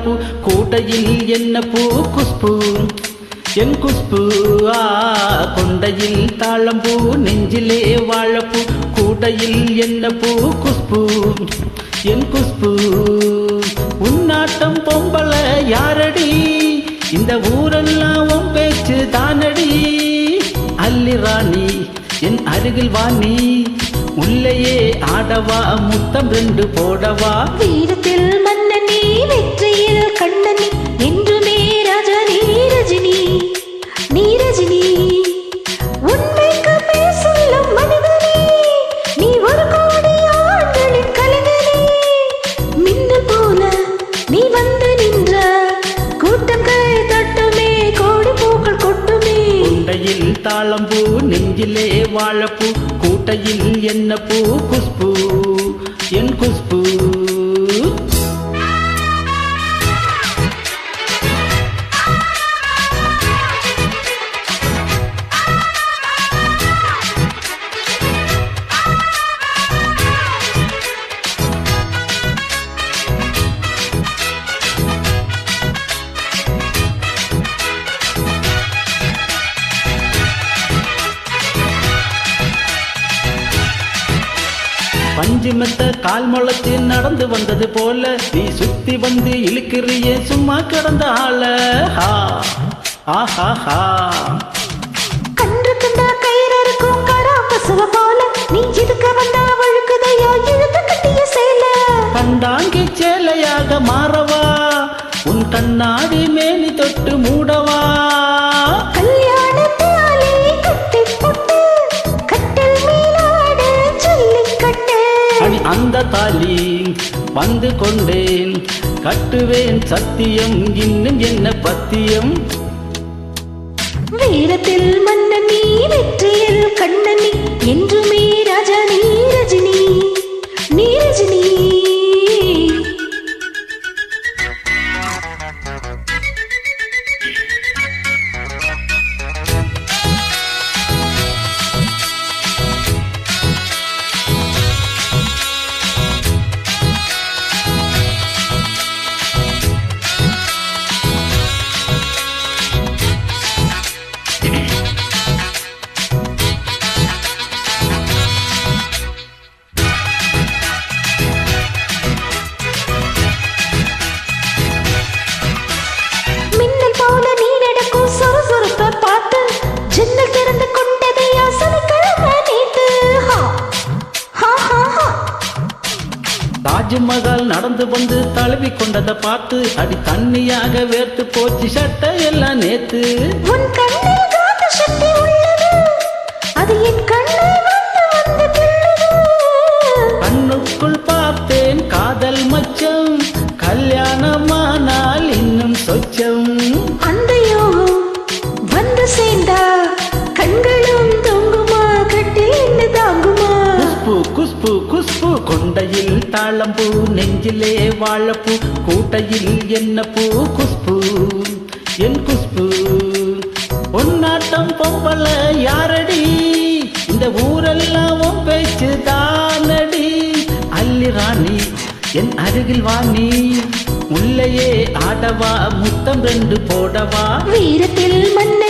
வாழப்பூ கூட்டையில் என்ன பூ குஷ்பு என் குஷ்பு கொண்டையில் தாளம்பூ நெஞ்சிலே வாழப்பூ கூட்டையில் என்ன பூ குஷ்பு என் குஷ்பு உன்னாட்டம் பொம்பள யாரடி இந்த ஊரெல்லாம் உன் பேச்சு தானடி அல்லி ராணி என் அருகில் வாணி உள்ளேயே ஆடவா முத்தம் 2 போடவா வீரத்தில் மன்னனி வெற்றியில் கண்ணனி என்றுமே ராஜா நீரஜினி நீரஜினி உண்மைக்கு பேசும் மனிதனே நீ ஒரு கோடி ஆண்களின் கலைஞனே மின்னல் போல நீ வந்து நின்ற கூட்டம் கை தட்டுமே கோடி பூக்கள் கொட்டுமே கொண்டையில் தாளம்பூ நெஞ்சிலே வாழப்பூ கூட்டையில் என்ன பூ குஷ்பு என் குஷ்பு பஞ்சுமெத்த கால் முளைச்சு நடந்து வந்தது போல நீ சுத்தி வந்து இழுக்கிறியே சும்மா கிடந்த ஆள ஆஹா கன்று கண்டா கயிறறுக்கும் கராம்பசுவ போல நீ இதுக்க வந்தா வழுக்குதையா இழுத்து கட்டிய சேல கண்டாங்கி சேலையாக மாறவா உன் கண்ணாடி மேனி தொட்டு மூடவா கல்யாணத்தாலே கட்டி போட்டு கட்டில் மேலாட சொல்லிக்கட்டு அடி அந்த தாலி வந்து கொண்டேன் கட்டுவேன் சத்தியம் இன்னும் என்ன பத்தியம் வீரத்தில் மன்னனி வெற்றியில் கண்ணனி என்றுமே ராஜா நீரஜினி நீரஜினி ஜன்னல் திறந்து கொண்டதையா சனிக்கிழமை நேத்து தாஜ்மஹால் நடந்து வந்து தழுவி கொண்டதை பார்த்து அடி தண்ணியாக வேர்த்து போச்சு சட்டை எல்லாம் நேத்து உன் கண்ணில் காந்த சக்தி உள்ளது அது என் கண்ணை வந்து வந்து கிள்ளுது கண்ணுக்குள் பார்த்தேன் காதல் மச்சம் கல்யாணமானால் இன்னும் சொச்சம் அந்த யோகம் வந்து சேர்ந்தா கண்களும் தொங்குமா கட்டில் என்ன தாங்குமா குஷ்பு குஷ்பு குஷ்பு கொண்டையில் தாளம்பூ நெஞ்சிலே வாழப்பூ கூட்டையில் என்ன பூ குஷ்பு என் குஷ்பு பொன்னாட்டம் பொம்பள யாரடி இந்த ஊரெல்லாம் உன் பேச்சு தானடி அல்லி ராணி என் அருகில் வாணி உள்ளேயே ஆடவா முத்தம் 2 போடவா வீரத்தில் மன்ன